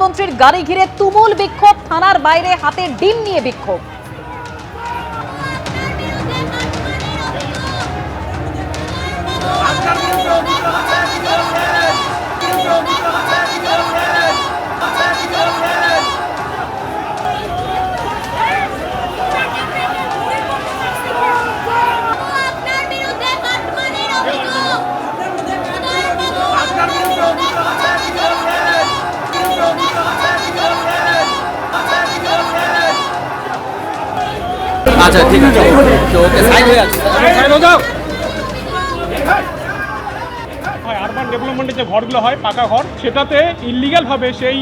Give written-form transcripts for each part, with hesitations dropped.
প্রধানমন্ত্রীর গাড়ি ঘিরে তুমুল বিক্ষোভ, থানার বাইরে হাতে ডিম নিয়ে বিক্ষোভ। আচ্ছা ঠিক আছে, ওকে সাইড হয়ে আছে, সাইড হয়ে যাও। আরবান ডেভেলপমেন্টের যে ঘরগুলো হয় পাকা ঘর, সেটাতে ইলিগ্যালভাবে সেই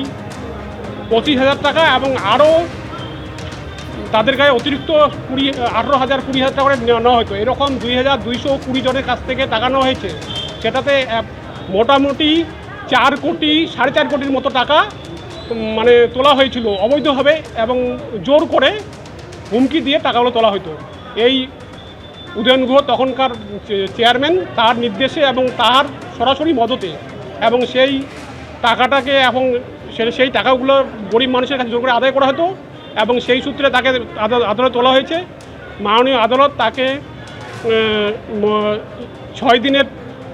25,000 টাকা এবং আরও তাদের গায়ে অতিরিক্ত 18,000 20,000 টাকা করে নেওয়া হতো। এরকম 2,220 জনের কাছ থেকে টাকা নেওয়া হয়েছে। সেটাতে মোটামুটি 4 কোটি 4.5 কোটির মতো টাকা মানে তোলা হয়েছিল অবৈধভাবে এবং জোর করে হুমকি দিয়ে টাকাগুলো তোলা হতো। এই উদয়ন গুহ তখনকার চেয়ারম্যান, তার নির্দেশে এবং তার সরাসরি মদতে, এবং সেই টাকাটাকে এবং সেই টাকাগুলো গরিব মানুষের কাছে জোর করে আদায় করা হতো এবং সেই সূত্রে তাকে আদালতে তোলা হয়েছে। মাননীয় আদালত তাকে 6 দিনের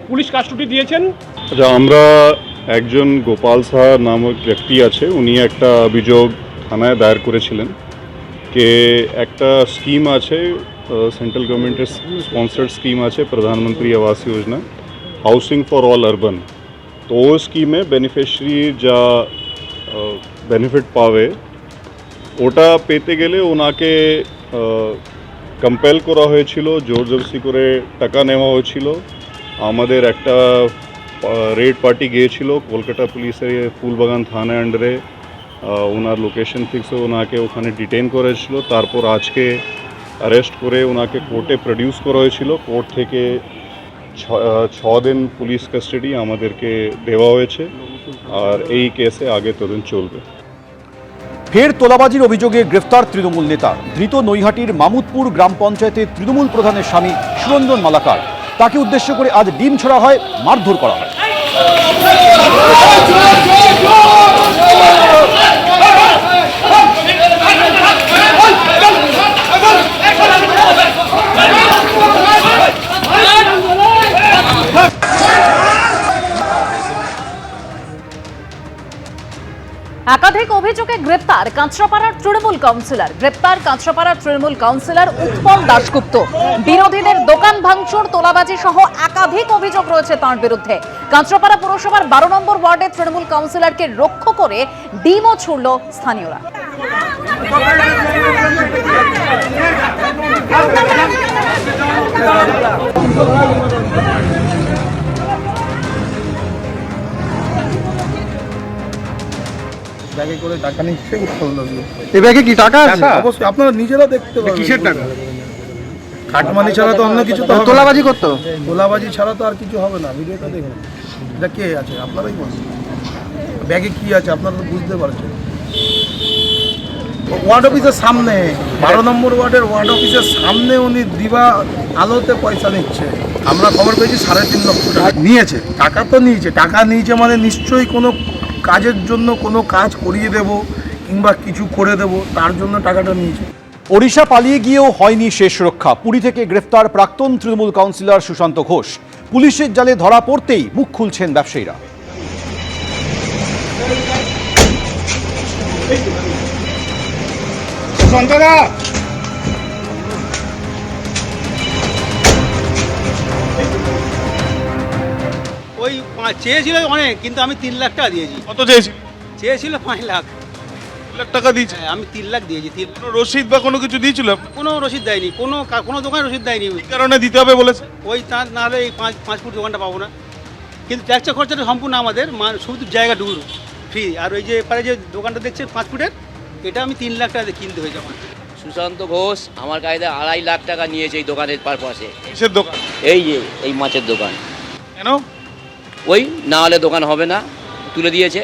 পুলিশ কাস্টডি দিয়েছেন। আচ্ছা, আমরা একজন গোপাল সাহা নামক ব্যক্তি আছে, উনি একটা অভিযোগ থানায় দায়ের করেছিলেন যে একটা স্কিম আছে, সেন্ট্রাল গভর্নমেন্টের স্পন্সার্ড স্কিম আছে প্রধানমন্ত্রী Awas Yojana, housing for all urban. তো ওই স্কিমে বেনিফিশিয়ারি যা বেনিফিট পাবে ওটা পেতে গেলে ওনাকে কম্পেল করা হয়েছিল, জোর জবরদস্তি করে টাকা নেওয়া হয়েছিল। আমাদের একটা রেড পার্টি গিয়েছিল কলকাতা পুলিশের ফুলবাগান থানা আন্ডারে, ওনার লোকেশন ফিক্স হয়ে ওনাকে ওখানে ডিটেন করেছিল। তারপর আজকে অ্যারেস্ট করে ওনাকে কোর্টে প্রডিউস করা হয়েছিল। কোর্ট থেকে 6 দিন পুলিশ কাস্টাডি আমাদেরকে দেওয়া হয়েছে, আর এই কেসে আগে তদন্ত চলবে। ফের তোলাবাজির অভিযোগে গ্রেফতার তৃণমূল নেতা। ধৃত নৈহাটির মামুদপুর গ্রাম পঞ্চায়েতের তৃণমূল প্রধানের স্বামী সুরঞ্জন মালাকার। তাকে উদ্দেশ্য করে আজ ডিম ছোড়া হয়, মারধর করা হয়। একাধিক অভিযোগে গ্রেপ্তার কাঁচরাপাড়ার তৃণমূল কাউন্সিলর। গ্রেপ্তার কাঁচরাপাড়ার তৃণমূল কাউন্সিলর উৎপল দাশগুপ্ত। বিরোধীদের দোকান ভাঙচুর, তোলাবাজি সহ একাধিক অভিযোগ রয়েছে তাঁর বিরুদ্ধে। কাঁচরাপাড়া পুরসভার 12 নম্বর ওয়ার্ডের তৃণমূল কাউন্সিলরকে লক্ষ্য করে ডিমও ছুড়ল স্থানীয়রা। ব্যাগে করে টাকা নিচ্ছে, এই ব্যাগে কি টাকা আছে? অবশ্যই আপনারা নিজেরা দেখতে পাবেন। কিসের টাকা? খাটমানি ছাড়া তো অন্য কিছু তো হবে না। তোলাবাজি করতো, তোলাবাজি ছাড়া তো আর কিছু হবে না। ভিডিওটা দেখুন, এটা কে আছে আপনারাই বলুন। ব্যাগে কি আছে আপনারা তো বুঝতে পারছেন। ওয়ার্ড অফিসের সামনে, 12 নম্বর ওয়ার্ডের ওয়ার্ড অফিসের সামনে উনি দিবা আলোতে পয়সা নিচ্ছে। আমরা খবর পেয়েছি 3.5 লক্ষ টাকা নিয়েছে। টাকা তো নিয়েছে, টাকা নিয়েছে মানে নিশ্চয়ই কোনো কাজের জন্য কোনো কাজ করিয়ে দেব কিংবা কিছু করে দেব, তার জন্য টাকাটা নিয়েছে। ওড়িশা পালিয়ে গিয়েও হয়নি শেষ রক্ষা। পুরী থেকে গ্রেফতার প্রাক্তন তৃণমূল কাউন্সিলর সুশান্ত ঘোষ। পুলিশের জালে ধরা পড়তেই মুখ খুলছেন ব্যবসায়ীরা। ওই চেয়েছিল অনেক, কিন্তু আমি 3 লাখ টাকা দিয়েছি। কত চেয়েছিল? চেয়েছিল 5 লাখ। 2 লাখ টাকা দিয়েছে? হ্যাঁ, আমি 3 লাখ দিয়েছি। কোনো রসিদ বা কোনো কিছু দিয়েছিল? কোনো রসিদ দেয়নি, কোনো দোকানে রসিদ দেয়নি। কি কারণে দিতে হবে বলেছে? ওই তার না হলে এই 5 ফুট দোকানটা পাবো না। কিন্তু ট্যাক্সের খরচাটা সম্পূর্ণ আমাদের, শুধু জায়গাটুকু ফ্রি। আর ওই যে এপারে যে দোকানটা দেখছে 5 ফুটের, এটা আমি 3 লাখ টাকা কিনতে হয়েছে আমার। সুশান্ত ঘোষ আমার কাছে 2.5 লাখ টাকা নিয়েছে এই দোকানের পারপাসে। কিসের দোকান? এই মাছের দোকান। কেন? ওই না হলে দোকান হবে না, তুলে দিয়েছে।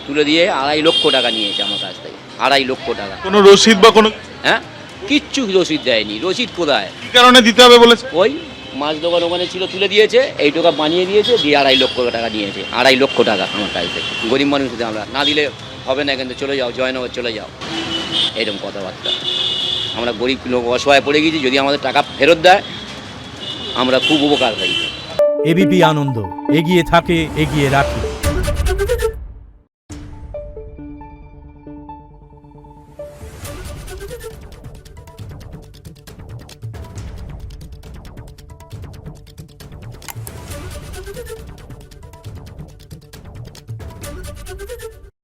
তুলে দিয়ে 2.5 লক্ষ টাকা নিয়েছে আমার কাছ থেকে। 2.5 লক্ষ টাকা। কোনো রসিদ বা কোনো? হ্যাঁ, কিচ্ছু রসিদ দেয়নি। রসিদ কোথায়? কি কারণে দিতে হবে বলেছে? ওই মাছ দোকান ওখানে ছিল, তুলে দিয়েছে, এই টাকা বানিয়ে দিয়েছে, দিয়ে 2.5 লক্ষ টাকা নিয়েছে। 2.5 লক্ষ টাকা আমার কাছ থেকে। গরিব মানুষ আমরা না দিলে হবে না, কিন্তু চলে যাও, জয়নগর চলে যাও, এরকম কথাবার্তা। আমরা গরিব লোক অসহায় পড়ে গেছি, যদি আমাদের টাকা ফেরত দেয় আমরা খুব উপকার হই। এবিপি আনন্দ, এগিয়ে থাকে, এগিয়ে রাখে।